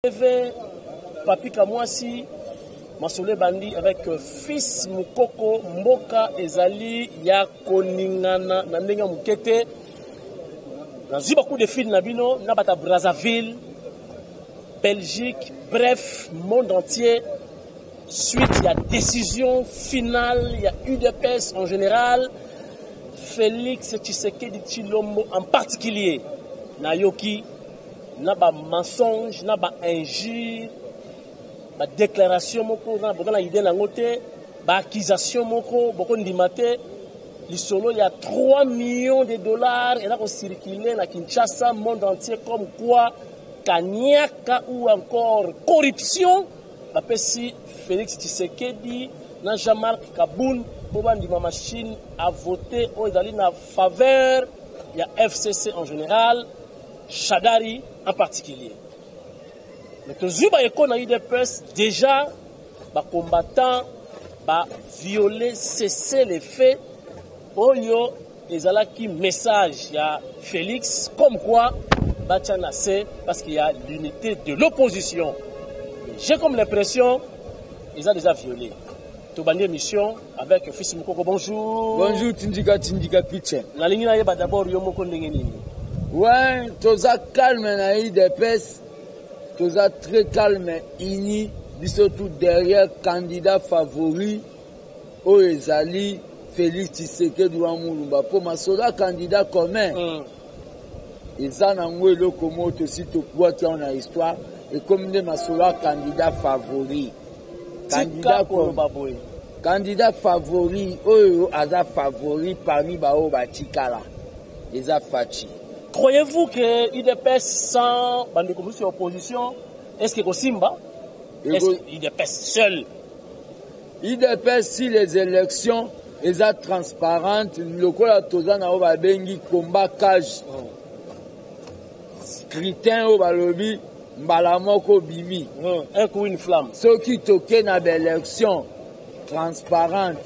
TV, Papi Kamwasi, Masole Bandi avec fils Mukoko Mboka Ezali ya Koningana Nandenga Mukete. J'ai beaucoup de films Nabino, Nabata Brazzaville, Belgique, bref, monde entier. Suite, il y a décision finale, il y a UDPS en général, Félix Tshisekedi Tshilombo en particulier, Nayoki. Naba mensonge, naba injure, ba déclaration moko na bokana idée na ngote, ba accusation moko boko ndimate, lisolo il y a 3 millions de dollars et là on circule na Kinshasa monde entier comme quoi Kanyaka ou encore corruption, ba pesi Félix Tshisekedi na Jean-Marc Kaboul pour bandima machine a voté au ezali na faveur il y a FCC en général, Shadari en particulier. Mais toujours, il y a des déjà, les combattants ont violé, cessé les faits. Il y a un message, il y a Félix, comme quoi, parce qu'il y a l'unité de l'opposition. J'ai comme l'impression qu'ils ont déjà violé. Tu as une émission avec Fils Mukoko. Bonjour. Bonjour, Tindika Pitche. La ligne est d'abord Yomoko Ndengeni. Ouais, tous à calme, naï des pes, tous à très calme, ini, surtout derrière candidat favori, Oezali, Félix Tshisekedi Mulumba. Pour ma sola candidat commun, ils en ont eu le commun aussi tout quoi qui en a histoire, et comme de ma sola candidat favori. Candidat favori, Oyo Aza favori parmi Bao Batikala, les Afachi. Croyez-vous que l'UDPS sans bande communiste opposition, est-ce que Simba, est-ce que l'UDPS seul? l'UDPS si les élections sont transparentes, le col Tozana Oba Bengi combat cage, scrutin Oba Lobi, Mbalamoko Bimi, un coup une flamme. Ceux qui toquent dans l'élection transparente,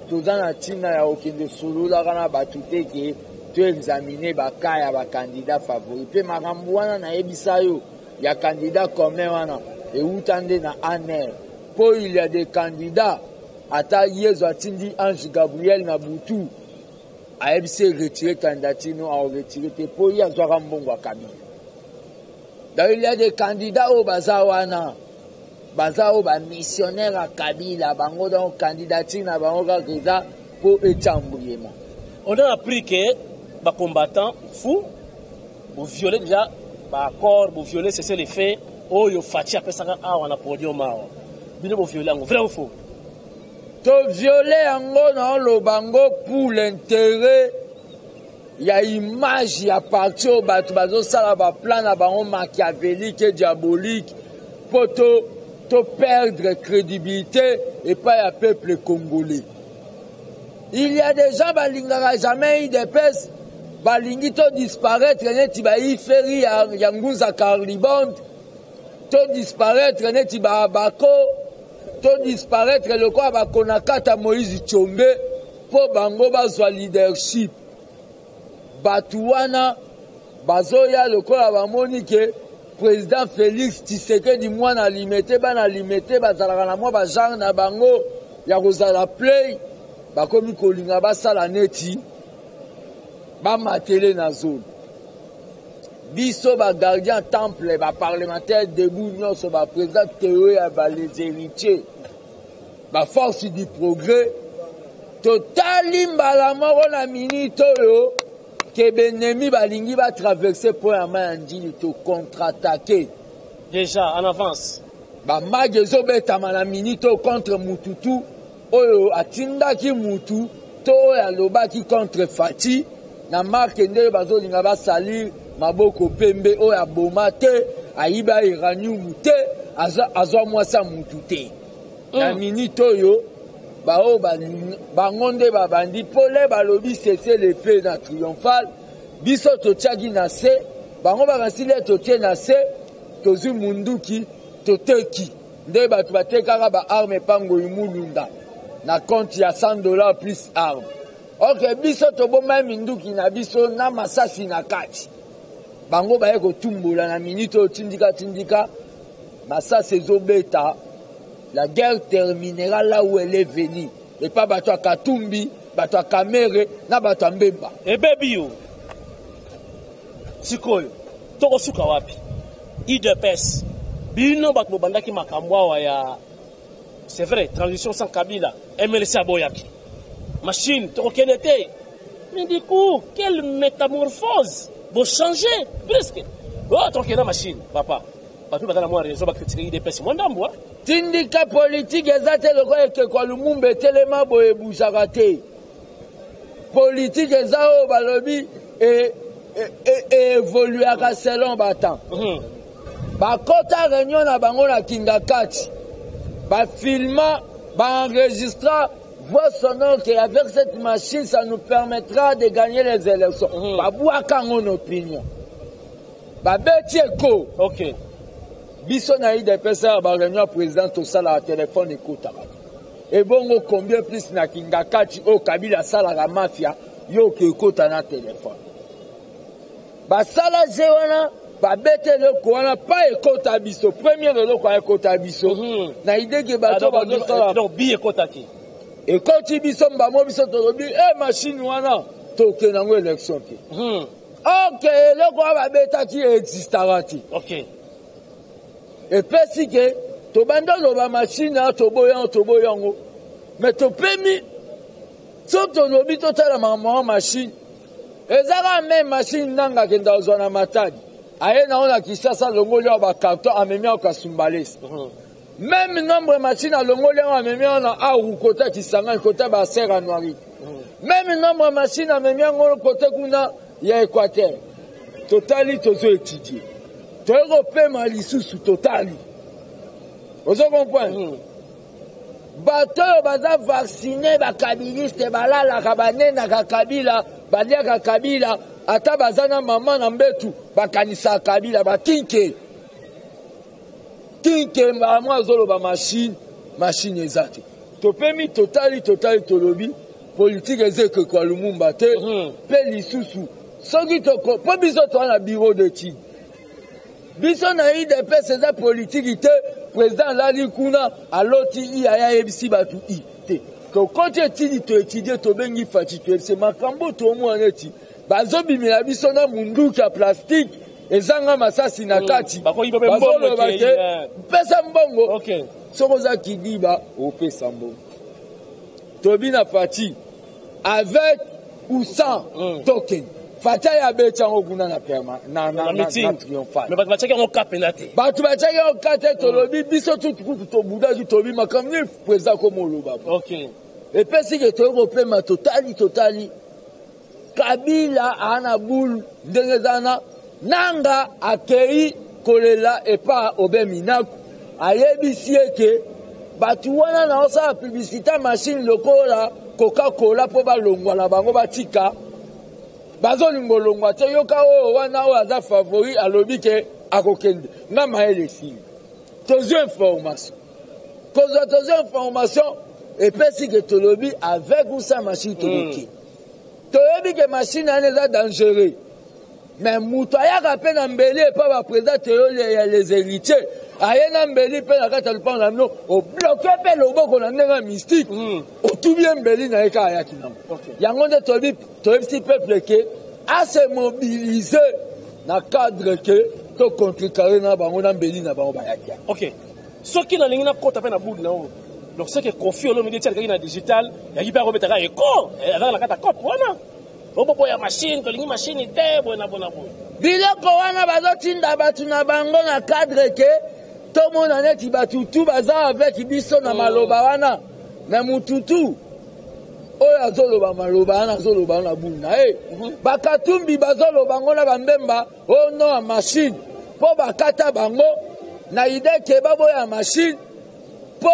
Tozana Tina ya okende solo la kana batute qui tu examiner bakaya ba candidat favori pe makambo wana na yebisa yo ya candidat commun wana e utande na aner po il y a des candidats ata yezo atindi Ange Gabriel na butu a yebise retirer candidature a retirer te po ya zwaka mbongo Kabila. D'ailleurs il y a des candidats au bazawana bazao ba missionnaire à Kabila bango donc candidature na bango ka keza po etambuyema. On a appris que les combattants fous, vous violez déjà l'accord, vous violez cesser les faits, oh, vous faites après ça, on a podium. Vous violez, vrai ou faux? Tu violer dans le bango pour l'intérêt, il y a image, il y a parti au bateau, ça va plan à bango machiavélique et diabolique pour te perdre crédibilité et pas un peuple congolais. Il y a des gens qui n'ont jamais eu de peste. Balingi to disparaître neti ba iferi ya nguza Carlibond to disparaître neti ba bako to disparaître le quoi ba konakata Moïse Tshombe po bango bazwa leadership batuwana bazoya le quoi ba monike président Félix Tshisekedi mwana limité bana limité bazalaka na mwa ba genre na bango ya kozala play bakomi kolinga basala neti ba matele na zone biso ba gardien temple ba parlementaire debout nyonso ba président Théo ya ba les héritiers ba force du progrès totali mbala moko na minute oyo ke benemi balingi ba traverser po ya mandili to contre-attaquer déjà en avance ba magezo betama na minute contre Mututu oyo atindaki mutu to ya lobaki contre Fati na marque ndé bazolinga basali maboko pembe oyo aboma te ayiba iranium te azwa mwasa mutu te na minute oyo bao bangonde babandi pole balobi cesser les faits na triomphal biso totiaki na se bango bakasili totie na se tozwi munduki toteki nde bato batekaka ba arme pango imulunda na compte ya $100 plus arme. Ok, biso toboma minduki na biso na masasi na kati. Bango baye ko tumbola na minute tindika Massas ezobeta, la guerre terminera là où elle est venue. Et pas bato à Katumbi, bato à Kamere, na bato à Mbemba. Et baby yo. Sikoyo. Toko suka wapi. IDPS. Bino bato bobandaki makamwa ya. C'est vrai, transition sans Kabila. MLC aboyaki. Machine, toko kenete. Mais du coup, quelle métamorphose. Vous changez presque. Oh, toko kena machine, papa. Bato batana moi raison ba critiquer IDPS. Moi ndambo. Tindika politique ezate loko ekekwa lumumba telema boye bouchaka te. Politique ezao balobi et évoluera selon batan. Bakota réunion na bango na Kingakati. Ba filma, ba enregistra voix sonore que avec cette machine ça nous permettra de gagner les élections. Ba bouaka mon opinion. Ba betieko. OK. Biso na IDPS ba réunion président to sala téléphone écoute. Et bongo combien plus na Kingakati au Kabila sala la mafia yo ke écoute na téléphone. Ba sala jewana ba bete le koana pas écoute biso premier le ko écoute biso na idée que ba to ba sala donc bi écoute ki. Et quand tu biso mbamo biso to bi machine wana to ke na ngo élection ki. OK le ko ba beta ki existera ti. OK. Et puis que to bando lo machine to boyango mais to pemi so to lobi to tala machine ezaka même machine nanga kenda ozona matadi aye na ona kisasa longoli ba carton amemi ka sumbalesi même nombre machine a longoli amemi na awu kota kisanga kota ba serra noiri même nombre machine amemi ngolo kota kuna ya Équateur totali tozo étudier to européen lisusu totali ozo comprendre bato baza vacciné ba kabiliste balala kabanena ka Kabila balia ka Kabila ata bazana mama na mbetu bakanisa Kabila bakinke mama zolo ba machine ezate to pemi totali tolobi politique ezeke kwa Lumumba te pe lisusu soki to po biso to na bureau d'études biso na IDPS c'est politique te président lali kuna aloti iya ebisi batu te ko kote tidi to étudier to bengi fatigué c'est makambo to mo aneti bazo bimela biso na munduki ya plastique ezanga masasi na kati bako ibe mbongo ke pesa mbongo OK soko za kidiba o pesa mbongo to bina fati avec ou sans token Fata ya becha ngokuna na perma na triomphal. Mais ba tchaki on kapelate. Ba tu ba tchaki on kate tolobi biso tutu to buda du tobi makamni président comme oloba. OK. Et puis si que to européen ma totali Kabila ana boule ndengezana nanga akei kolela et pas obeminaku ayebisi eke batu wana na osa publicité machine lokola Coca-Cola po ba longwa na bango batika bazolingo longwa te yoka o wana o aza favori alobi ke akokende na maele si tozo information et puis si que tolobi avec ou sans machine toloki toyebi ke machine ane eza dangereux mais mutu ayaka mpe na mbeli epa baprésente yo les héritiers aye na mbeli mpe na kati ya lupango na bino obloke mpe loboko na ndenge ya mystique otubi ye mbeli na ye kaka ayaki nango yango nde toyebisi peuple ke ase mobilize na cadre ke to contrecarrer na bango na mbeli na bango bayaki. OK. Soki na lingi na kota mpe na boudi na o donc c'est que confie olo midi tia na digital yaki mpe akobetaka eko azaka na kata kope wana oboko ya machine tolingi machine te bona biloko wana bazotinda batu na bango na cadre ke tomona neti batutu baza avec biso na maloba wana na mututu oyo azoloba maloba wana azoloba na bulu na ye bakatumbi bazoloba ngo na bambemba oyo no ya machine mpo bakata bango na ide ke baboya machine mpo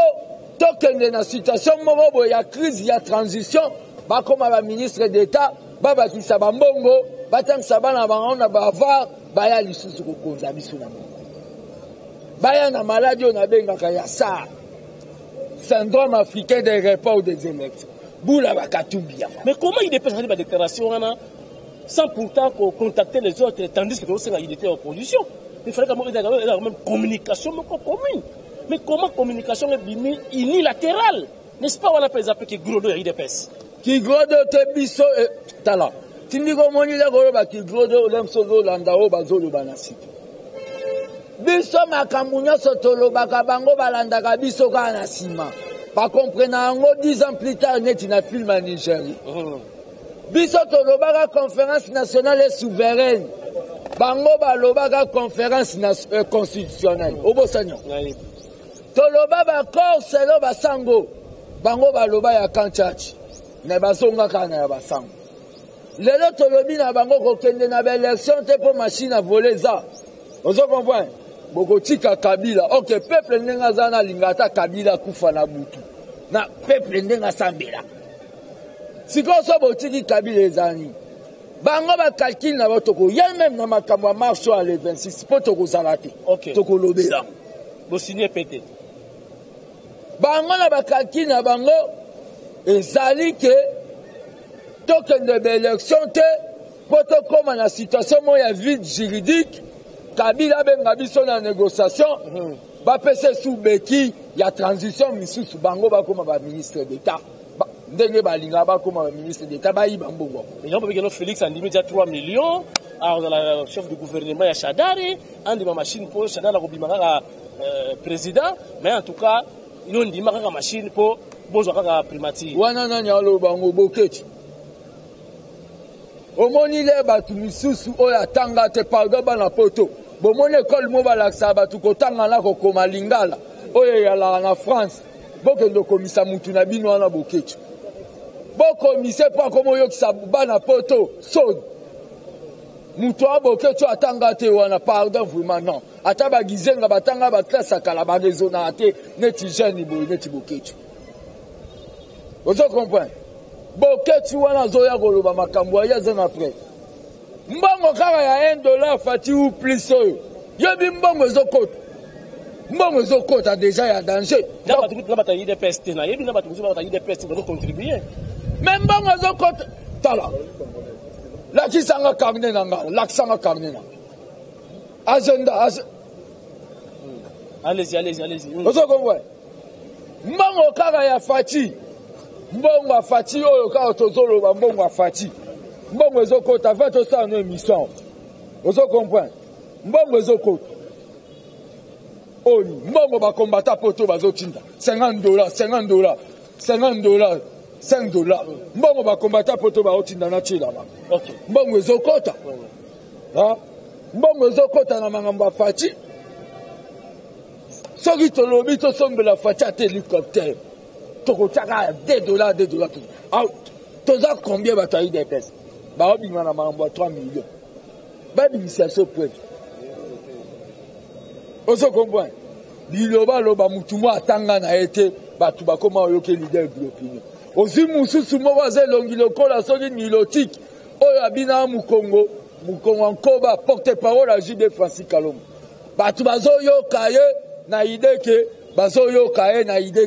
tokende na situation moko boye ya crise ya transition bakoma baministre d'état babakisa bambongo batangisa bana bango na bavar baya lisusu kokonza biso na bango baya na maladi oyo nabengaka ya SAR syndrome africain des reports des élections boula bakatumbi ya mais comment il dépêche de déclaration wana sans pourtant contacter les autres tandis que il était en opposition il fallait quand même communication commune. Mais comment communication est unilatérale? N'est-ce pas, on appelle ça qui grodo et IDPS? Qui grodo te biso et tala. Tindiko moni le goroba qui grodo lemsozo landao bazolo banasito. Biso makambunya sotolo bakabango balanda biso kana sima. Pas comprenant 10 ans plus tard net na film en Nigeria. Biso tolobaka conférence nationale et souveraine. Bango balobaka conférence constitutionnelle. Obosanyo. Toloba ba corps selo basango. Bango baloba ya kanchachi. Ne bazonga kana ya basango. Lelo tolobi na bango kokende na élection te pour machine à voler ça. Vous comprenez? Bokotika Kabila. Ok, peuple ndenga zana lingata Kabila kufa na butu. Na peuple ndenga sambela. Siko so botiki Kabila ezani. Bango ba calcul na batoko. Y'a même na makamwa marche à le 26 po toko zalate. Ok. Toko lobela. Bo signer pété. Bango na ba calcul na bango ezali ke tokende de élection te po tokoma na situation moya vide juridique. Kabila benga biso na négociation ba pese sous beki ya transition misusu bango ba koma ba ministre d'état ndenge balinga ba koma ba ministre d'état ba yi bambongo et on peut dire Félix Andimi déjà 3 millions alors la chef du gouvernement ya Shadari andi ma machine pour Shadari ko bimaka président mais en tout cas yo ndima ka machine pour bozo ka primature wana nani alo bango boketi omoni le batu misusu oya tanga te pardon bana poto bomoni école mo balakisa batu kotanga na kokoma lingala oyo yalaka na France bokende okomisa mutu na bino wana boketi bokomise mpo akoma oyokisa bana poto soni mutu aboketi atanga te wana pardon vraiment non ata bagizenga batanga baklase akala barezonaka te neti jeune boye neti boketi ozo comprendre boketi wana azoya koloba makambo aye aza na prêtre mbongo kaka ya $1 fati ou plus oyo yobi mbongo ezokota deja ya danger me mbongo ezokota tala lakisanga carnet na ngala lakisanga carnet na agenda allez-y ozokomwe mbongo kaka ya fati mbongo afati oyo kaka tozoloba mbongo afati mbongo ezokota va tosala no émission ozo comprendre mbongo ezokota oni mbongo bakombata poto bazotinda $50 $5 mbongo bakombata poto baotinda na chilama okay mbongo ezokota mbongo ezokota na makambo afati soki tolobi tosombela fati ate hélicoptère tokotiaka $2 toza combien bato ayi depese baobima na makambo ya 3 millions babimisa so preuve ozo comprendre bilobaloba mutu mo atanga na ye te bato bakoma oyoke leader de l'opinion ozwi mosusu moko aza elongi lokola soki nilotike oyo abina mukongo nkoba porte parole ya JD Francis Kalongo bato bazoyoka ye na ide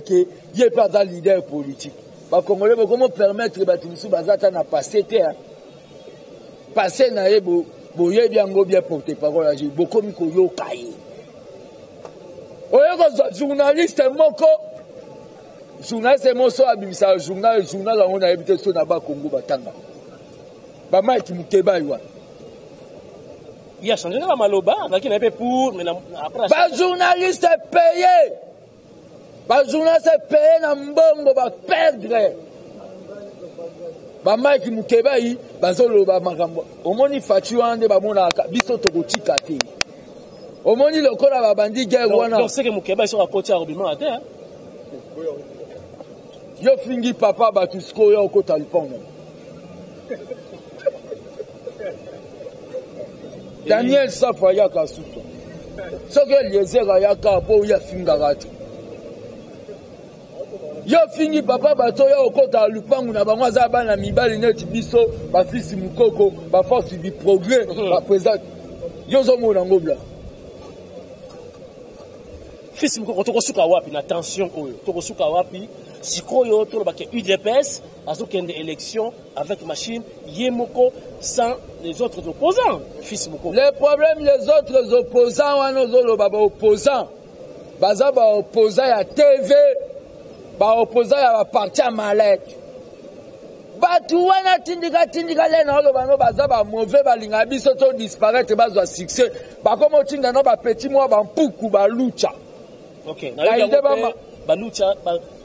ke ye mpe aza leader politique bakongole bokomo permettre bato mosusu baza ata na passe te passe na ye boyebi yango bien porte parole ya JD bokomi koyoka ye oyo kozwa journaliste moko abimisa journal yango nayebi te so na bakongo batanga bamaki mokeba wana il a changé la maloba qui n'a pas pour mais après ba journaliste payé na mbongo ba perdre ba maki mukeba yi bazoloba makambo omoni fati wande ba monaka biso tokotika te omoni lokola ba bandi guerre wana donc c'est que mukeba sur à côté à robiment te hein yo fingi papa batusko yo kota lipongo Daniel Safa yaka suso soki Eliezer ayaka po ya fingaka te yo fingi papa bato ya okota lupangu na bango aza bana mibali neti biso bafisi mukoko baforce du progrès baprésente yo ozomona yango bla fils mukoko tokosuka wapi na tension oyo tokosuka wapi sikoyo to ba ke UDPS azokende élection avec machine yemoko sans les autres opposants fils moko. Le problème les autres opposants wana zoloba ba opposants baza ba opposants ya TV ba opposants ya ba parti ya Malek batu wana tindika lena oloba no baza ba mauvais balinga biso to disparaître bazwa succès bakoma tinda no ba petit moi ba mpuku ba lucha. OK na ide ba lucha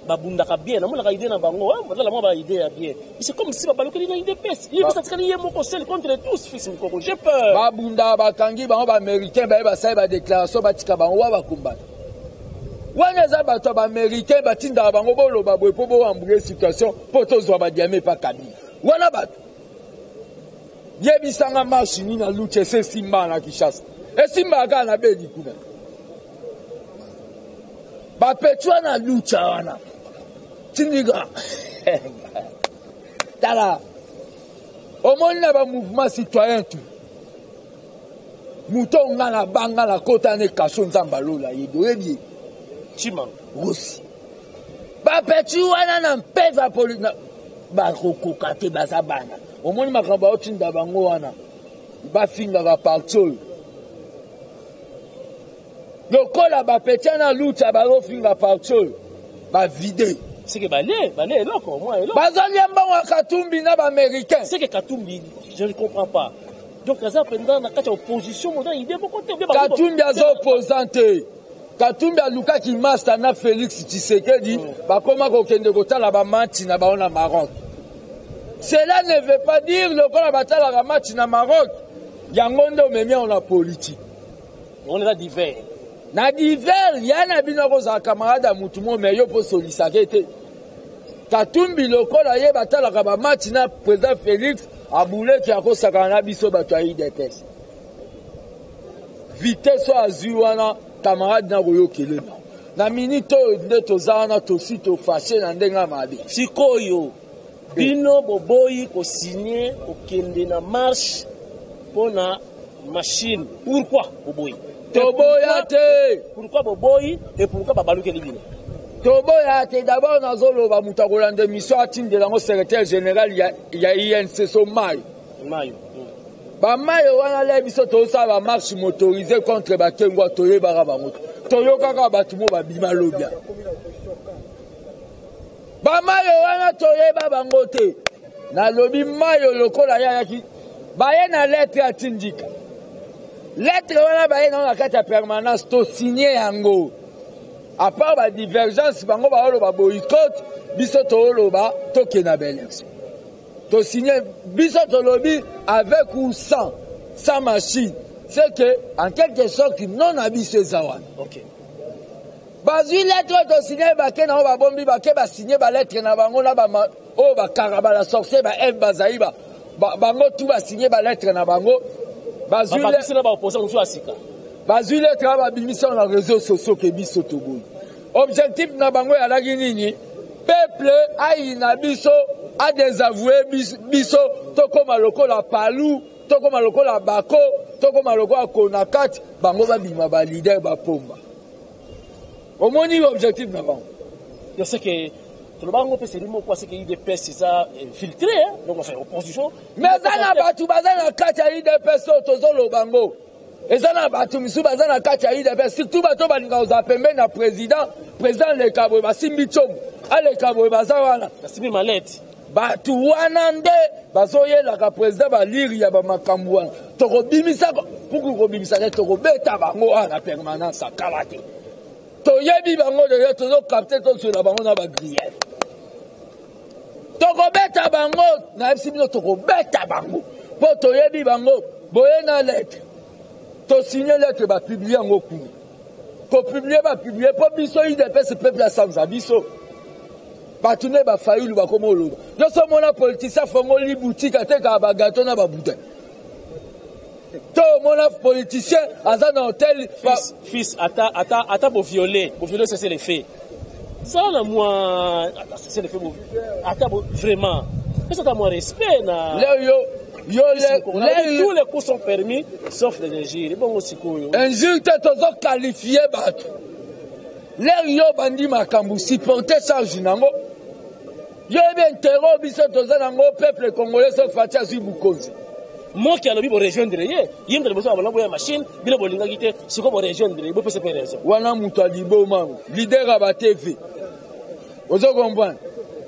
ba bundaka bien na mona idée na bango bazala mo ba idée ya bien c'est comme si ba balokeli na idée pes il peut s'attaquer yemoko seul contre tous fils moko j'ai peur ba bunda ba kangi ba américain ba sa ba déclaration ba tika bango ba kumbana wana za bato ba américain batinda bango boloba boye po bo ambouler situation po tozwa ba diamé pa kabila wana bato yebisanga marche ni na luche se simba na Kinshasa e simba ka na bedi kuna ba petwa na lucha wana tindiga tala omoni na ba mouvement citoyen tout mouton ngana banga la kota ne kaso nzamba lola yebi Chimang Russi ba petu wana na mpeva polina ba kokokate bazabana omoni makamba otinda bango wana ba finga ba parti lokola ba petia na lucha ba finga parti ba vide c'est que balé loko moi loko bazali mbango Katumbi na ba américain c'est que Katumbi je ne comprends pas donc ça pendant na kati opposition moda idée beaucoup te Katumbi azo opposante Katumbi aluka ki master na Félix Tshisekedi bakoma kokende kotala ba match na baona Maroc. Cela ne veut pas dire lokola batala ba match na Maroc yango ndo memi on la politique. On est là divers. Na divers yana bino ko za camarade mutu mo meyo po solisakete. Katumbi lokola ye batala ba match na président Félix aboule ki akosaka na biso bato ayi déteste. Vitesse azuwana camarade na boyo kelena na minito nde tozana tosi to fâché na ndenga mabe sikoyo bino boboyi ko signer okende na marche pona machine pourquoi boboyi toboya te pourquoi boboyi et pourquoi babalukeli bino toboya te d'abord nazoloba mutakola nde mission atindela ngo secrétaire général ya INC so mayo ba mayo wana le biso to sa ba marche motorisée contre ba kengwa toyebaka bango toyokaka batu mo babima lobia ba mayo wana toyeba bango te na lobi mayo lokola yaki baye na lettre atindika lettre wana baye na kati ya permanence to signer yango à part ba divergence bango ba oloba boycott biso to oloba tokena ba élection to signer biso to lobi avec ou sans machine c'est que en quelque sorte non abise zawan. OK. Bazui lettre to signer ba ke na ba bombi ba ke ba signer ba lettre na bango na ba o ba karaba la sorcier ba F bazaiba bango tout ba signer ba lettre na bango bazui lettre na ba opposant so asika bazui lettre ba bimisa na réseaux sociaux ke biso to boy objectif na bango ya lagi nini peuple aina biso a désavoué biso tokoma lokola palou tokoma lokola bako tokoma lokola konakati bango babima ba leader ba pomba omoni objectif na bango je sais que tout le bango peut se dire quoi c'est que IDPS c'est ça infiltré donc enfin opposition mais ça na batu bazana kati ya IDPS tozolo bango ezana batu misu bazana kati ya IDPS surtout bato balinga oza pembeni na président le kabwe basimbi tsomo ale kabwe bazawana basimbi malette batu wana nde bazoyelaka président baliri ya bamakambo wana tokobimisa puku kobimisa tokobeta bango wana permanence akala te toyebi bango deyo tozokapte toswela bango na bagriere tokobeta bango nayebisi bino tokobeta bango mpo toyebi bango boye na lettre tosigne lettre bapiblie yango kuna kopiblie bapiblie mpo biso idepesi peuple asanza biso bato nde bafayulu bakoma oloba nyonso mona politicien fongoli boutique atekaka bagato na babutin to mona politicien aza na hotel fils ata boviole c'est les faits ça na moi c'est les faits ata vraiment ça ta moi respect na tous les coups sont permis sauf les injures bon sikoyo injure te tozo qualifier bato l'air yo bandi makambu supporter charge nango Yo bien terreau biso toza nango peuple congolais so fati azui bukonzi. Moi qui a lobby pour rejoindre ye, yim de besoin avant la machine, bila bolinga gite, c'est quoi pour rejoindre ye, pour se faire raison. Wana mutu alibo mango, leader aba TV. Ozo comprendre.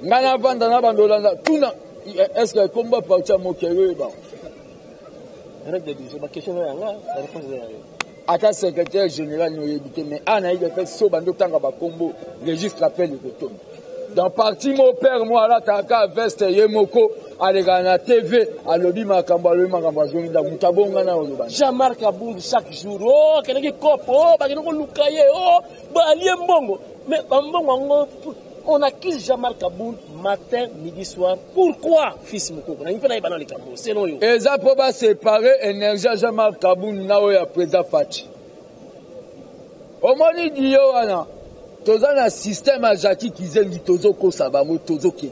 Ngana vanda na bandolanda tuna est-ce que combat parti mo kero ba. Avec des bisous, ma question est là, la réponse est là. Ata secrétaire général no yebite mais ana il fait so bando tanga ba combo, registre appel le retour. Dans parti mon père moi là taka veste yemoko alega na TV alobi makambo alobi makambo zonda mutabonga na oloba. Jean-Marc Aboud chaque jour oh keneki kopo oh ba kenoko lukaye oh ba alie mbongo mais mbongo on accuse Jean-Marc Aboud matin midi soir pourquoi fils moko na nipena ibana likambo selon yo eza po ba séparer énergie Jean-Marc Aboud na oya président Fachi omoni diyo wana toza na système à Jackie Kizengi tozo kosa bango tozo ke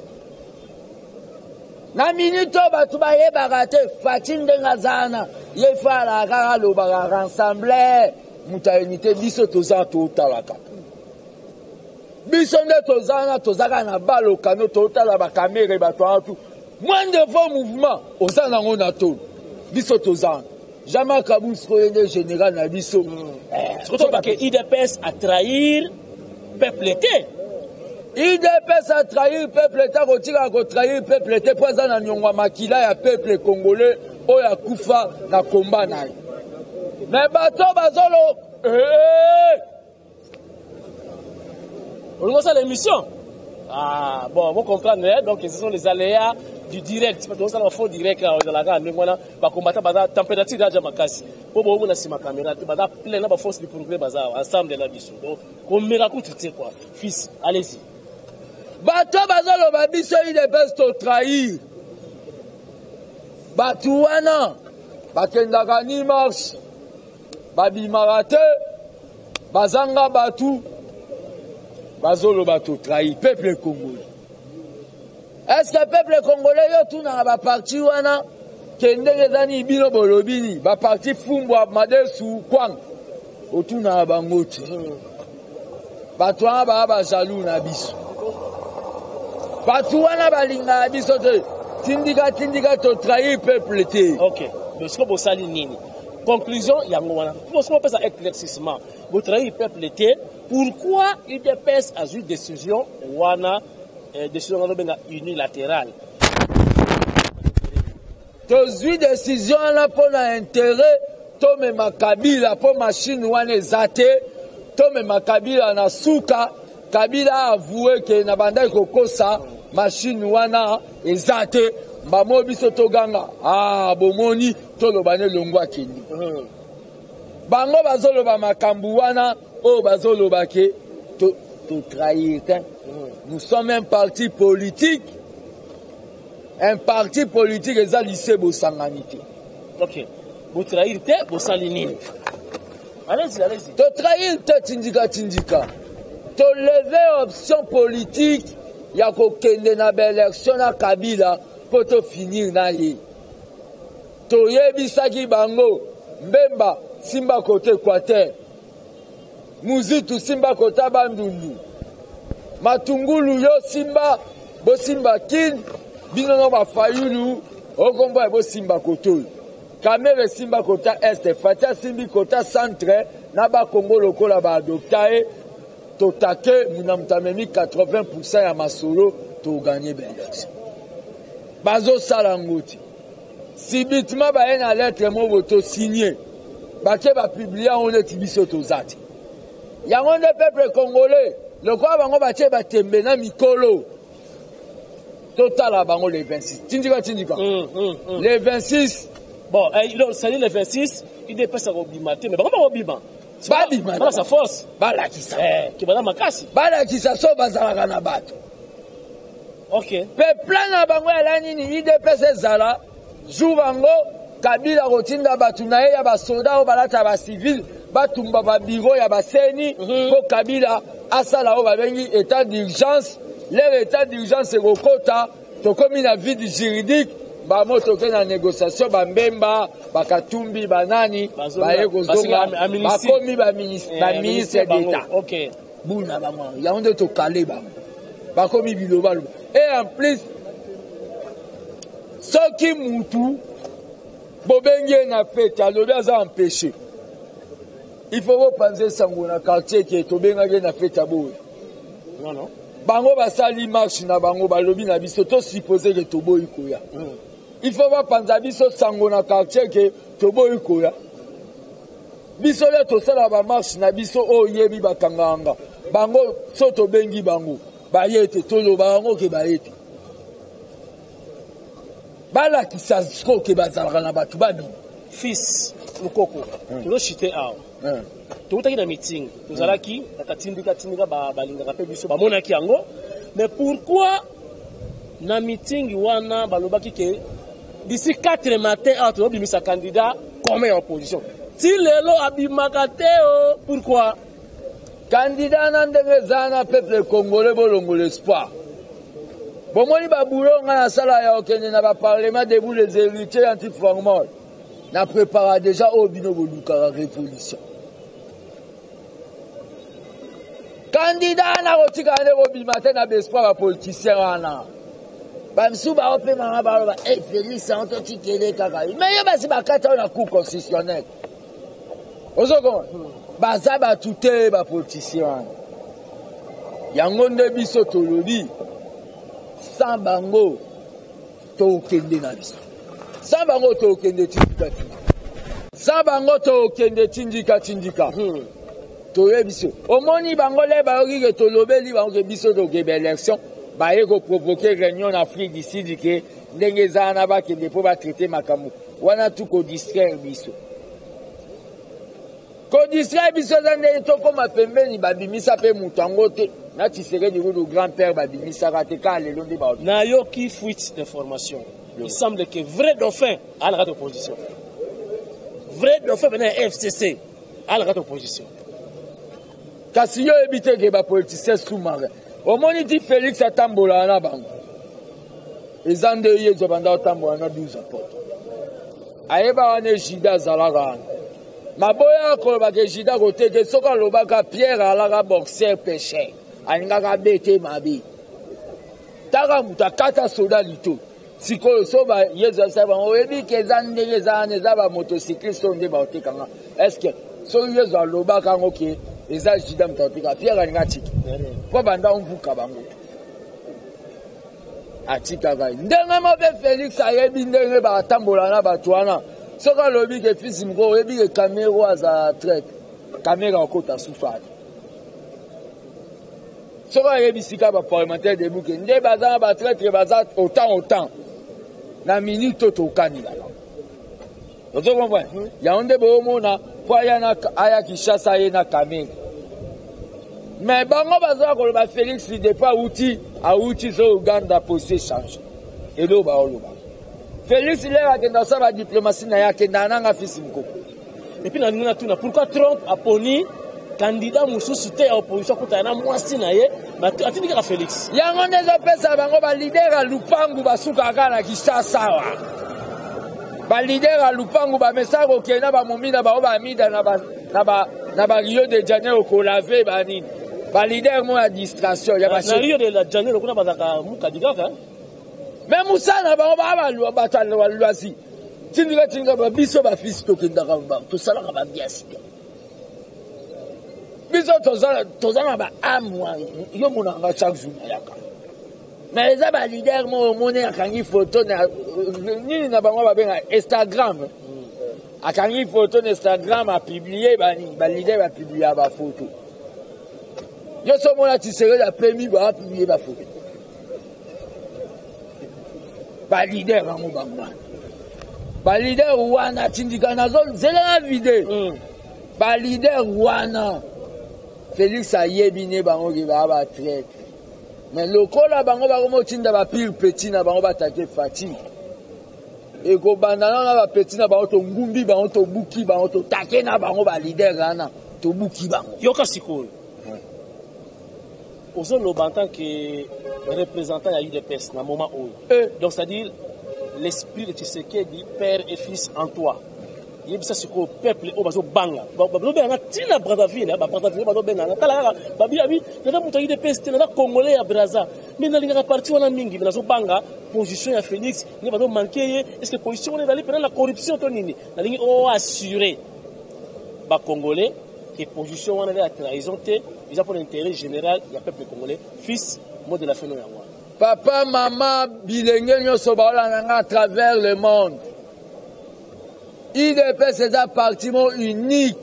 na minute batu ba yebaka te Fachi ndenga zana ye fala kaka lobaka rassembler muta unité biso toza totalaka biso nde tozana tozaka na balokano totala ba caméra bato atu moins de vos mouvements oza nango na tolo biso tozana Jean-Marc Aboud soyende général na biso surtout parce que IDPS a trahir peuple été. IDPS a trahi peuple été, kotika ko trahir peuple été, poza na nyongwa makila ya peuple congolais oya kufa na combat na. Mais bato bazolo on commence l'émission. Ah bon, vous comprenez hein? Donc ce sont les aléas du direct. Parce que ça va faux direct là dans la gare mais voilà ba combattre ba température déjà makasi. Po bo na sima caméra, ba plein na ba force du progrès baza ensemble na biso. Donc comme miracle tu sais quoi. Fils, allez-y. Bato bazolo ba biso IDPS to trahir. Batu wana bakendaka ni marche. Babimarate bazanga batu bazolo bato trahi peuple congolais. Est-ce que peuple congolais yo tuna ba parti wana kendenge zani bino bolobini ba parti fumbwa madesu kwang otuna bangoti bato aba ba jaloux na biso bato wana balinga biso te tindika to trahir peuple te. OK, mais ce que vous sali nini conclusion yango wana pour ce qu'on peut ça éclaircissement vous trahir peuple te pourquoi IDPS a eu décision wana décision unilatérale tozwi décision wana mpona intérêt tomema Kabila mpo machine wana eza te tomema Kabila na suka Kabila avoué ke na bandaki kokosa machine wana eza te mbamo biso toganga bomoni toloba ne longo akendi bango bazoloba makambu wana oyo bazoloba ke to trahir te. Nous sommes un parti politique. Un parti politique est à lycée Bosanganité. Ok. Vous trahir te, vous salinez. Allez-y, allez-y. To trahir te tindika. To lever option politique. Yako kende na élection na Kabila pour to finir na ye. To yebisaki bango Mbemba Simba côté Équateur. Muzitu Simba côté Bandundu. Matungulu yo Simba bo Simba kin bino no bafayulu okomba bo Simba koto Kamere Simba kota est Fata Simbi kota centre na ba Congo lokola ba adoptae totake munamtamemi 80% ya masolo to gagner l'élection bazo sala ngoti sibitima ba ena lettre mo voto signé ba ke ba publier on est biso to zati yango ne peuple congolais le quoi bango batie batembe na mikolo total bango les 26 tindika les 26 bon ça dit les 26 il dépasse au bimate mais bango bima bala sa force bala kisa ki bala makasi bala kisa so bazalaka na bato OK peuple na bango ya nini IDPS ezala jour bango Kabila rotinda batu na ye ya ba soda o balata ba civil batumba ba bureau ya baseni ko Kabila asala o babengi état d'urgence leur état d'urgence ekokota tokomi na vide juridique bamotoke na négociation bambemba bakatumbi banani baye kozonga bakomi baministre d'état OK buna bango yango nde tokale bango bakomi biloba Et en plus, ceux qui moutou, Bobengue na fête, alors ils ont empêché. Il faut penser ça dans le quartier qui est au Bengue na fête à Boue. Non, non. Bango basali marche na bango balobi na biso to supposé que tobo ikoya. Il faut pas penser biso sango na quartier que tobo ikoya. Biso le to sala ba marche na biso o yebi bakanganga. Bango so to bengi bango. Ba yete to lo bango ke ba yete. Bala ki sa sko ke bazalaka na batu babi. Fils Mukoko. Tulo chité awa. Tokutaki na meeting, tozalaki tindika balingaka pe biso bamonaki yango. Mais pourquoi na meeting wana balobaki ke d'ici 4 matin a tobimisa candidat comme opposition. Ti lelo abimaka te o, pourquoi? Candidat na ndenge zana peuple congolais bolongo l'espoir. Bomoni babulonga na sala ya okende na ba parlement debout les héritiers anti-formol. Na prépara déjà au bino boluka la révolution. Candidat na rotika ane robi matin na bespoir politicien wana. Bamsou ba ope mama ba Félix Santo tikele kaka. Mais yeba si bakata na cour constitutionnelle. Ozoko baza ba touté ba politicien wana. Yango nde biso tolobi sans bango to kende na biso. Sans bango to kende tindika. Sans bango to kende tindika. Biso. Omoni bangole baoki ke tolobeli bango biso to ke élection ba eko provoquer réunion en Afrique d'ici que ndenge zana ba ke depo ba traiter makamu. Wana tu ko distraire biso. Ko distraire biso zande to koma pembeni ba bimisa pe mutango te. Na tisere du grand-père ba bimisa rate ka le londi ba. Na yo ki fuite d'information. Il semble que vrai dauphin a la opposition. Vrai dauphin venait FCC a la opposition. Kasi yo ebite ke ba politicien sous-marin. Omoni ti Félix atambola na bango. Ezande yezo banda atambola na 12 apôtres. Ayeba wane jida zalaka. Maboya ko ba ke jida ko teke soka lobaka Pierre alaka boxeur pêcheur. Alingaka bete mabi. Taka muta kata soda lito. Sikoyo so ba yezo sa ba oyebi ke zande zane za ba motocycliste onde ba otekanga. Est-ce que so yezo lobaka ngoke eza jida mtapika Pierre alinga tiki kwa banda mvuka bango atika ga ndenge mabe Félix ayebi ndenge ba tambola na batu wana soka lobi ke fils mko oyebi ke caméra aza traite caméra okota sufati soka ayebi sika ba parlementaire de bouke nde baza ba traite baza autant na minute to kanila ozo comprendre ya onde bo mona kwa yana aya Kishasa ye na Kamenge. Mais bango baza ko ba Félix Depa outi zo Uganda posé change. Et lo ba oloba. Félix il a que dans sa diplomatie na yake nanga fils Mukoko. Et puis na tuna pourquoi Trump a poni candidat mususu te à opposition ko na mwasi na ye ba atindika Félix. Yango ndezo pesa bango ba leader a Lupangu basuka kana Kishasa wa. Ba leader a Lupangu ba mesako kena ba momina ba oba amida na ba Rio de Janeiro ko laver ba nini. Ba leader mo ya distraction ya ba Rio de Janeiro kuna bazaka mukadika. Mais musana ba oba lu batalo walwasi. Tindika ba biso ba fils to kenda ba to sala ba biasika. Biso to zana ba amwa yo munanga chaque jour yaka. Mais les ba leader mo mone akangi photo na nini na bango ba benga Instagram. Akangi photo na Instagram a publier ba leader ba publier ba photo. Yo so mona tisere la permis ba publier ba photo. Ba leader bango bangwa. Ba leader wana tindika na zone zela vidéo. Ba leader wana Félix ayebine bango ke ba traite. Mais le kola bango ba komo tinda ba pire petit na bango ba take fatigue. Et ko bandana na ba petit na bango to ngumbi bango to buki bango to take na bango ba leader na to buki bango. Yoka sikolo. Ozo lo bantan que représentant ya UDPS na moment où. Donc c'est-à-dire l'esprit de Tshisekedi père et fils en toi. yebisa siko peuple o bazo banga bazo benga tina Brazzaville Brazzaville bazo benga kala babi abi na muta UDPS na congolais ya Brazza mais na linga parti wana mingi bazo banga position ya Félix ni bazo manquer est-ce que position on est dans la corruption to nini na lingi o assurer ba congolais que position wana la trahison te déjà pour l'intérêt général du peuple congolais fils mot de la fin ya wana papa maman bilenge nyonso baolanga à travers le monde. IDP c'est un parti unique.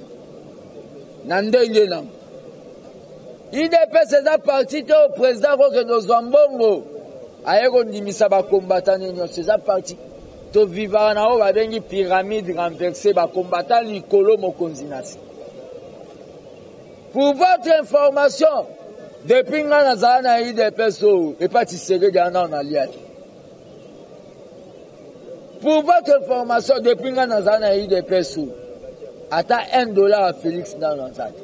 IDP c'est un parti au président que nous avons. Aéro nimisa ba combattant c'est un parti. To vivant na o ba bengi pyramide renversée ba combattant likolo mokonzinasi. Pour votre information, depuis nga na IDP so et pas tisseré dans en alliage. Pour votre information, depuis que nous avons eu des personnes, à $1 à Félix dans nos actes.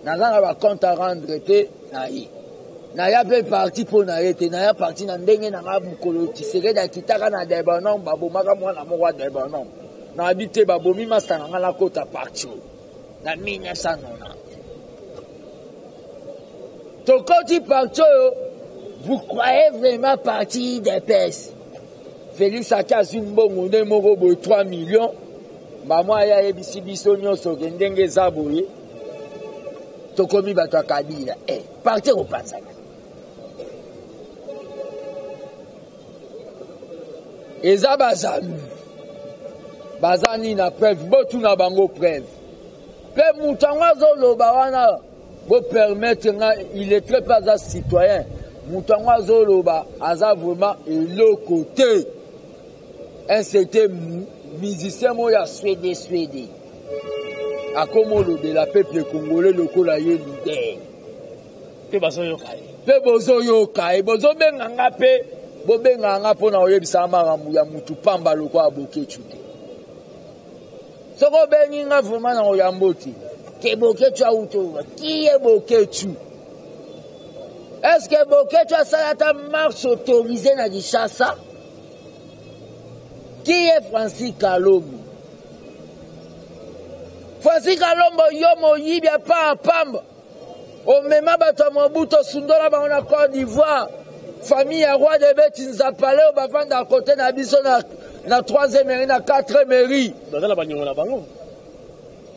Nous avons un compte à rendre, nous avons parti pour nous arrêter, nous avons parti dans le monde qui serait dans Kitara, dans des bonhommes, Babomaka, moi, dans mon des bonhommes. Nous avons habité Babomi, Mastan, dans la côte à partir. Dans 1990. Donc, quand tu partis, vous croyez vraiment partir des personnes? Félix a cassé une bonne 3 millions. Moi, il y a des bisonios qui ont des zaboués. Tokomi Bato Kabila. Partez au passage. Et ça, Bazani na preuve. Botu na bango preuve. Pe Moutanga Zolo Bawana. Vous permettre, il est très pas un citoyen. Moutanga Zolo Ba, Aza vraiment le côté. Un certain musicien moya suédé. A comme le la peuple congolais le cola yé leader. Pe bazo yokai. Pe bozo yokai. Bozo benganga pe. Bo benganga pona oyebisa marambu ya mutu pamba loko aboke chute. Soko benginga vraiment na oyamboti. Ke boke chu auto. Qui est boke chu? Est-ce que boke chu a salata marche autorisée na Kinshasa? Qui est Francis Kalombo? Francis Kalombo yomo yibia pa pamba. O mema bato Mobutu Sundola ba na Côte d'Ivoire. Famille ya roi de Betinza Palais au bavanda à côté na biso na 3e mairie na 4e mairie. Bazala banyongo na bango.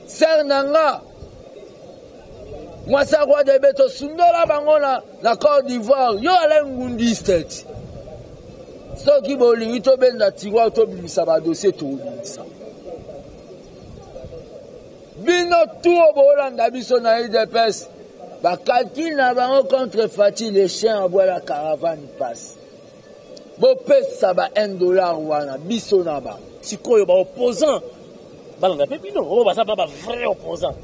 Ser nanga. Moi ça roi de Beto Sundola bango na Côte d'Ivoire. Yo ala ngundi state. Ce qui bolingi to benda tiwa to bimisa ba dossier to bimisa. Bino tout bolanda biso na IDPS. Ba calcul na bango contre Fati les chiens à boire la caravane passe. Bo pesa ba $1 wana biso na ba. Sikoyo ba opposant. Balanda pepino o ba sa ba vrai opposant.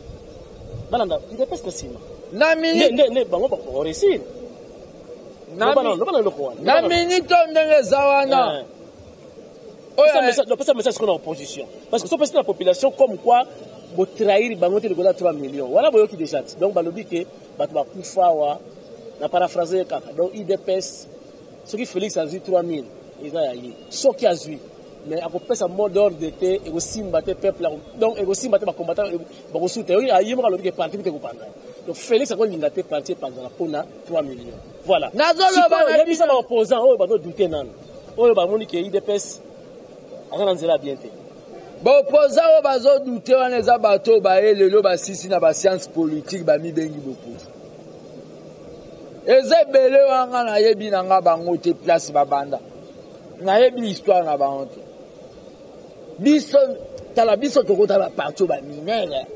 Balanda IDPS ko sima. Na minute ne bango ba ko réussir. Na minute ndenge zawana. Ça message qu'on a opposition. Parce que si la population comme quoi vous trahir bangote de 3 millions. Voilà boyoki déjà. Donc balobi que bato ba kufa wa na paraphraser kaka. Donc IDPS ce qui Félix a dit 3000, ils a yé. Ce qui a dit mais à peu près ça mot d'ordre d'été et aussi mbaté peuple donc et aussi mbaté ba combattant ba ko soutenir il a yé mo balobi que parti te ko panga. Donc Félix a konninga te parti par la pona 3 millions. Voilà. Nazolo ba na bisa ba opposant o ba do douter nan. O ba moni que IDPS a nzela bien te. Opposant bazo douter wana eza bato ba lelo ba sisi na ba science politique ba mi bengi bopoza. Eze bele wanga na yebi na nga bango te place ba banda. Na yebi histoire na bango te. Biso tala biso tokota ba parti ba minere.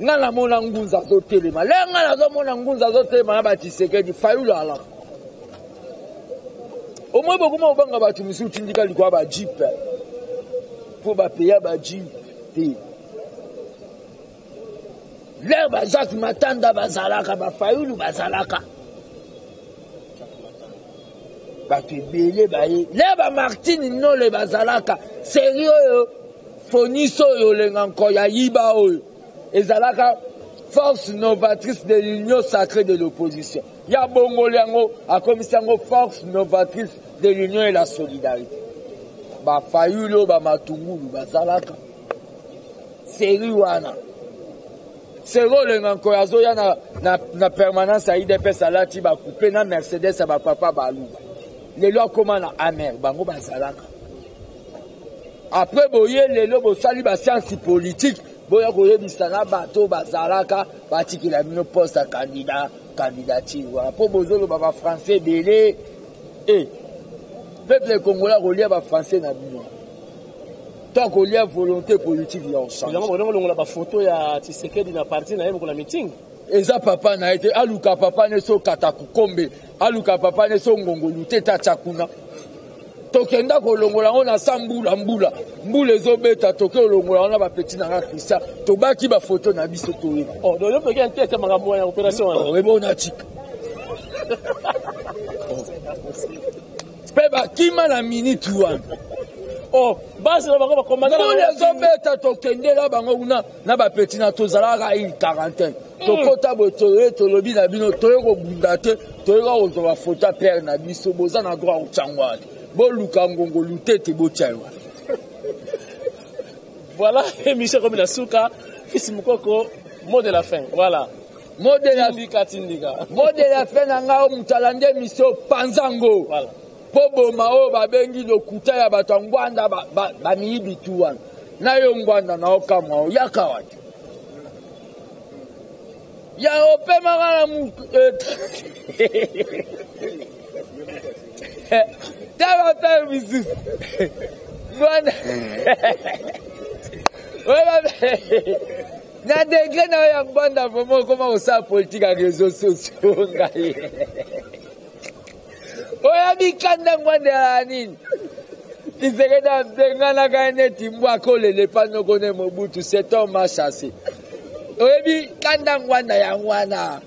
Nga na mona ngunza zo telema. Le nga na zo mona ngunza zo telema na ba Tshisekedi fayulu ala. Au moins beaucoup mo banga ba tumisi utindika likwa ba jeep. Pour payer ba jeep. L'herbe Jacques Matanda bazalaka ba fayulu bazalaka. Ba tebele ba ye. L'herbe Martine no le bazalaka. Sérieux yo. Foniso yo lenganko ya yiba oyo. Ezalaka force novatrice de l'union sacrée de l'opposition. Ya bongo liango a commissaire force novatrice de l'union et la solidarité. bafayulo bamatungulu bazalaka seri wana sero lenga nko azoya na permanence ya IDPS alati bakupe na Mercedes ya bapapa baluba lelo akoma na amer bango bazalaka après boye lelo bosali ba science politique boya koyebisa na bato bazalaka batikila bino poste ya candidature voilà po bozoloba ba français belé peuple congolais kolia ba français na bino tant qu'il y a volonté politique il y a ensemble on a ba photo ya Tshisekedi na parti na yemo la meeting eza papa na été aluka papa ne so katakukombe aluka papa ne so ngongolu teta chakuna tokenda kolongola on a sambula mbula ezobeta toke olongola on a ba petit na Christian tobaki ba photo na biso toyi oh donc yo peke ntete makambo ya opération oh ebona tika peba kima na minute wana oh basi na bango ba commander na ezobeta tokendela bango una na ba petit na tozalaka une quarantaine tokota botoye tolobi na bino toye ko bunda te toye ko zoba photo père na biso boza na droit uchangwa boluka ngongolu tete bochawa voilà émission comme la souka fils mukoko mot de la fin voilà mot de la fin nanga mutalande mission panzango voilà pobo mao babengi lokuta ya batangwanda ba miibi tuwana na yo ngwanda na okamwa yakawati ya ope magana mu tava ta bisu ngwanda wala na degre na ya ngwanda vraiment comment ça politique à réseaux sociaux ngai oya bikanda ngwanda ya nini Tshisekedi mtengana kaene timbwa kolele pano kone Mobutu c'est un m'a chassé oya bikanda ngwanda ya ngwana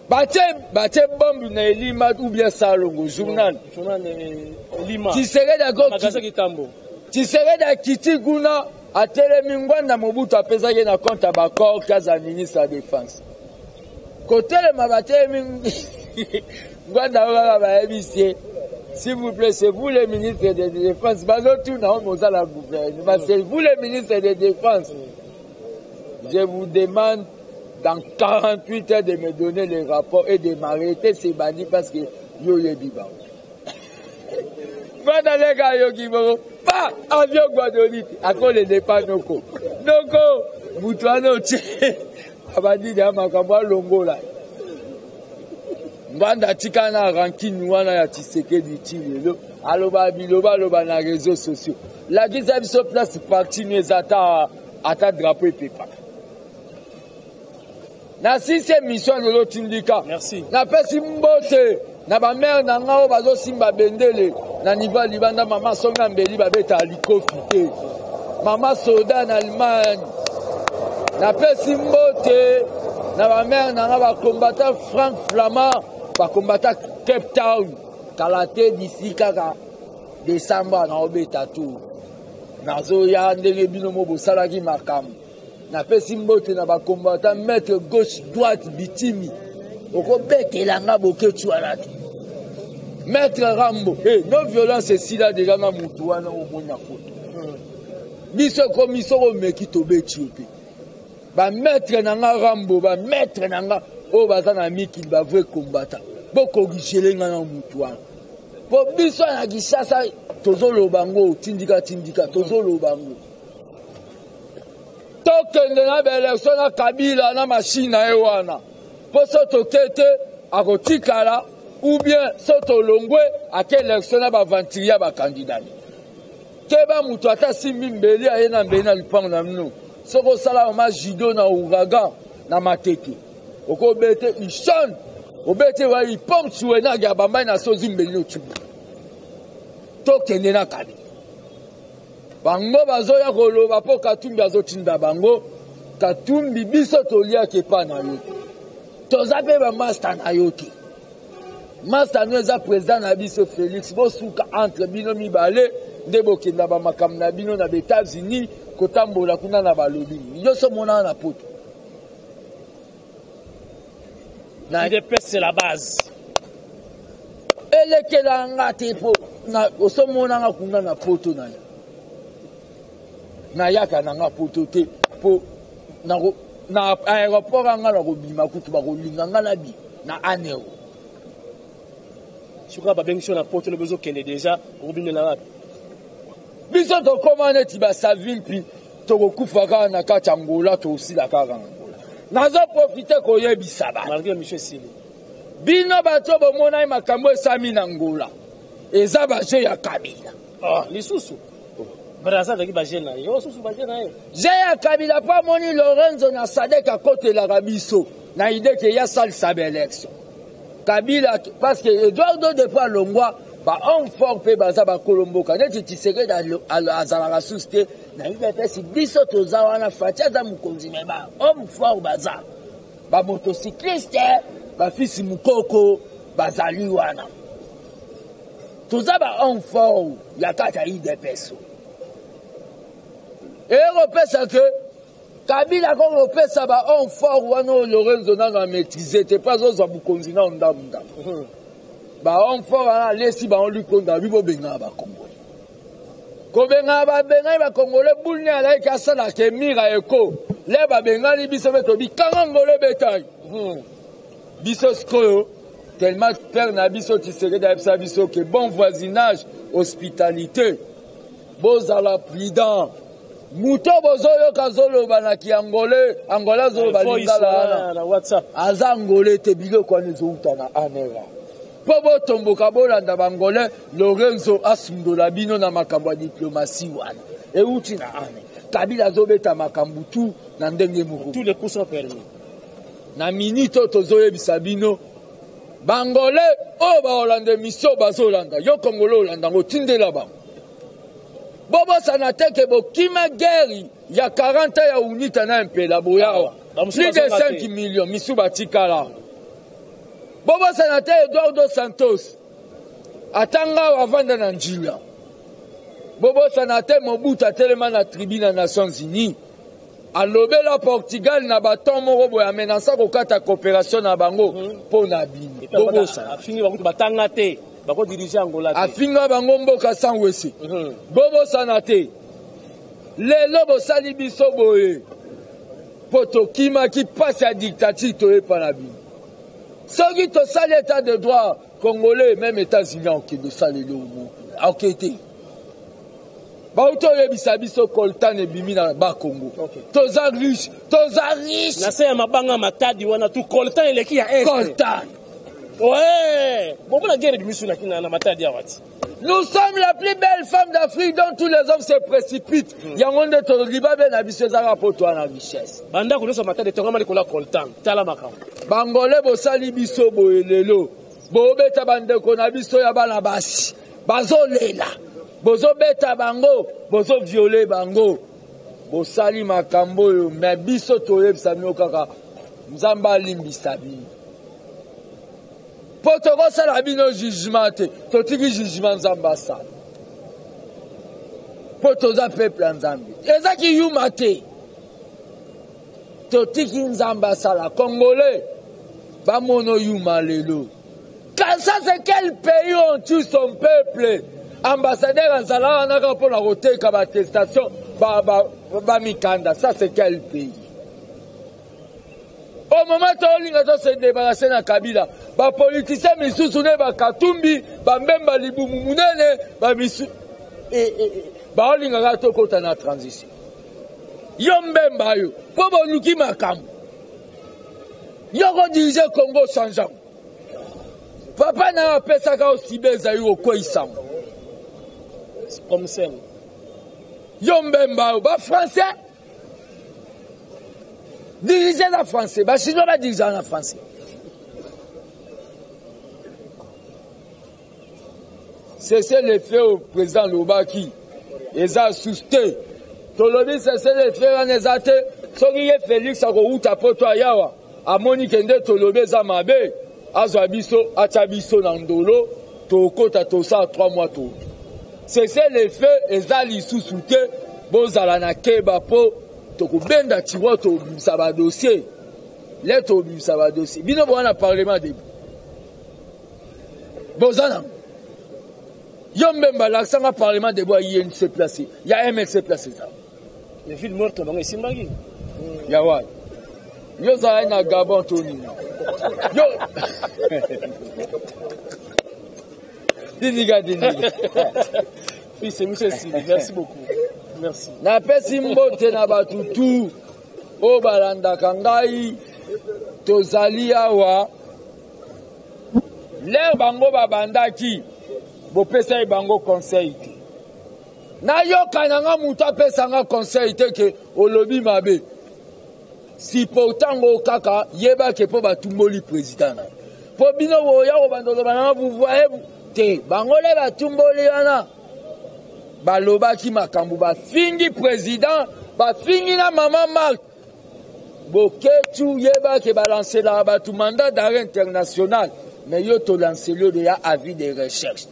bate bombe na Elima ou bien Salongo journal Elima Tshisekedi kiti kuna atelemi ngwanda Mobutu apesaki na compte ba corps kaza ministre de défense kotelema batelemi s'il vous plaît, c'est vous les ministres de défense. C'est vous les ministres de défense. Je vous demande dans 48 heures de me donner les rapports et de m'arrêter ces bandits parce que yo les biba. Pas avion Guadolite, à quoi les dépenses noko. Noko, Boutouano, abadi de Amakamba Longola. Ngwanda tikana rankine wana ya Tshisekedi tilelo aloba biloba loba na réseaux sociaux la giza biso place parti nous ata drapeau pepa na sise mission de l'otindika merci na pesi mbote na ba mère na ngao bazo simba bendele na niveau libanda mama songa mbeli babeta alikofi te mama soda na Allemagne na pesi mbote na ba mère na ngao ba combattant Frank Flamand ba combattant Cape Town kalate d'ici kaka décembre na obeta tout nazo ya ndenge bino mo bosalaki makambo na pesi mbote na ba combattant maître gauche droite bitimi oko betelanga boketu wana te maître Rambo non violence c'est là déjà na mutu wana omona photo biso komiso ko meki to beti pe ba maître nanga Rambo ba maître nanga o bazana miki ba vrai combattant boko giselenga na mutu wana po biso na Kinshasa tozolo bango tindika tozolo bango tokende na élection na Kabila na machine na ewana po soto tete akotikala ou bien soto longwe ake élection na ba ventria ba candidat keba mutu ata simbi mbeli aye na mbeli na lipango na mino soko sala ma judo na ouragan na mateke oko bete ishon obete wa ipom suena ga bamba na sozi mbeli otubu tokende na Kabila bango bazoya koloba po Katumbi azotinda bango Katumbi biso tolia kepa na yo toza pe ba master na yo te master no eza président na biso Félix bosuka entre bino mibale nde bokenda ba makambo na bino na États-Unis kotambola kuna na balobi nyonso mona na poto na DPS c'est la base elekela ngate po osomona nga kuna na poto na ya na yaka na nga poto te po na aéroport anga na kobima kutu bakolinga nga na bi na aneo suka babengi na poto le bezo kende déjà kobimela wapi biso tokoma neti basavi mpi tokokufa kaka na kati ya ngola tosila kaka ngola nazoprofite koyebisa bato malgré monsieur Sili bino bato bomonai makambo esami na ngola eza baje ya Kabila lisusu braza avec bajena yo susu bajena yo je ya Kabila pa moni Lorenzo na Sadek akotelaka biso na idée que ya salisa élection Kabila parce que Eduardo depuis alongwa ba homme fort pe baza ba kolomboka neti Tshisekedi azalaka susu te na idée pesi biso toza wana fatia za mukonzi meba homme fort baza ba motocycliste ba fils mukoko bazali wana toza ba homme fort ya kata idée peso et repesa que Kabila ko repesa ba homme fort wana Lorenzo na maîtriser te pas ozo mukonzi na ndamda ba homme fort wana lesi ba on lui konda bibo benga ba Congolais ko benga ba Congolais bulne ala ka sala ke mira eko le ba benga ni biso beto bi kanga ngolo betai biso skoyo tellement père na biso Tshisekedi a biso que bon voisinage hospitalité bozala prudent muto bozoyo kazoloba na kiangole angola zoloba lingala na WhatsApp aza ngole te biloko anizo utana anera po botomboka bolanda bangole Lorenzo asundola bino na makambo ya diplomatie wana euti na ane Kabila zobeta makambo tu na ndenge moko tous les coups sont permis na minute tozoyebisa bino bangole o ba Hollande mission bazolanda yo Kongolo Hollande ngotindela bango bobo sanateke bokima guerre ya 40 ya unita na mpela boyawa plus de 5 millions misuba tikala bobo sanate Eduardo Santos atanga avanda na njila bobo sanate Mobutu telema na tribune Nations Unies alobela Portugal na baton moko boya menansa kokata coopération na bango pona bini bobo sa afini bakutu batanga te bako diriger Angola te afinga bango mboka sans wese bobo sanate lelo bosali biso boye poto kima ki passe à dictature toye pana bino soki tosali état de droit congolais même États-Unis okende saleli omo okete bauto oyebisa biso coltan ebimi na bakongo toza riche na se ya mabanga matadi wana tu coltan eleki ya est coltan ouais beaucoup la guerre biso na matadi ya wati nous sommes la plus belle femme d'Afrique dont tous les hommes se précipitent yango nde toliba be na biso ezaka poto na richesse banda ko so matadi tongama likola coltan tala makambo bangole bosali biso boye lelo bobeta bandeko na biso ya bana basi bazolela bozobeta bango bozo violer bango bosali makambo oyo me biso toyebisa bino kaka Nzambe alimbisa bino po tokosala bino jugement te totiki jugement Nzambe asala po toza peuple ya Nzambe ezaki yuma te totiki Nzambe asala Congolais bamono yuma lelo ça c'est quel pays on tue son peuple ambassadeur azala anaka pour la roteka ba attestation ba mikanda ça c'est quel pays au moment où linga to se débarrasser na Kabila ba politicien misusu ne ba Katumbi ba mbemba libumu munene ba misu ba linga ga to kota na transition yo mbemba yo po bonuki makambo yo ko diriger Congo changeant papa na pesa ka aussi beza yo ko isango comme ça Yombemba ba français diriger la français ba chinois ba diriger la français c'est l'effet au président Lobaki eza susté tolobi c'est l'effet en ezate soki ye Félix akouta poto yawa amoni kende tolobi eza mabe azwa biso acha biso na ndolo tokota tosa 3 mois to c'est l'effet ezali lisusu te bozala na keba po tokobenda tiwa tobimisa ba dossier le tobimisa ba dossier bino bona parlement de bozana Yombemba, l'accent à parlement de bois, il y a MLC placé. Il y a MLC placé ça. Les villes mortes, on va ici, Magui. Yawa. Yo, ça a un Gabon, Tony. Yo. Diniga. Oui, c'est M. Sili. Merci beaucoup. Merci. Na pesi mbote na batutu. O balanda kangai. Tozali awa. L'air bango babandaki. Bopesa bango conseil. Na yo kananga muta pesa nga conseil te ke olobi mabe. Si pourtant go kaka yeba ke po batumboli président. Po bino wo ya o bandolo bananga vous voyez te bango le batumboli wana. Balobaki makambu ba fingi président ba fingi na maman Marc. Boketu yeba ke balancer la batu mandat d'arrêt international. Mais yo to lancer le ya avis de recherche.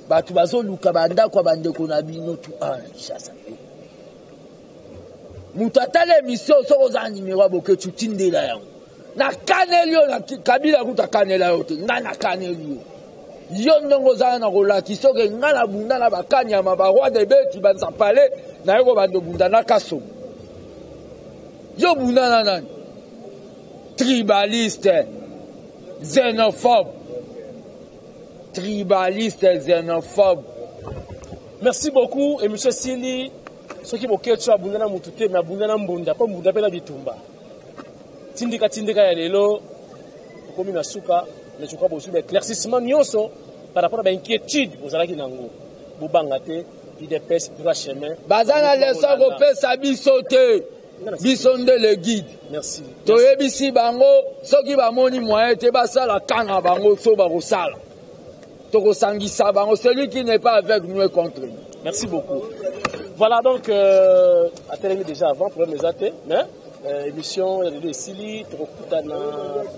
Batu bazo luka banda kwa bande kona bino tu Kinshasa. Mutatale mission so oza numéro boketu tindela yango. Na kanelio na Kabila kuta kanela yote. Na kanelio. Yo ndongo za na rolaki soke ngala bunda na bakanya mabarwa de beti banza pale na yoko bando bunda na kaso. Yo bunda na nani? Tribaliste. Xénophobe. Tribaliste xénophobe. Merci beaucoup et M. Sili, ce qui est sur Abundana Moutouté, mais Abundana Mbunda, pas Mbunda Pela Bitumba. Tindika ya lelo, comme na souka, mais je crois que vous éclaircissement nyonso par rapport à l'inquiétude aux alaki nango. Boubangate, IDPS, droit chemin. Bazana leso gope sabi sauter. Bisonde le guide. Merci. Toyebisi bango, soki bamoni moyen te basala kana bango so barosala. Tokosangisa bango, celui qui n'est pas avec nous est contre nous. Merci beaucoup. Voilà donc, à télé déjà avant, pour les athées, mais émission de Sili,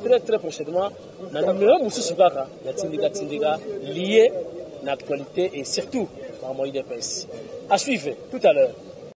très très prochainement, dans le numéro Moussou Soukaka, il y a Tindiga lié à l'actualité et surtout par moyen de presse. À suivre tout à l'heure.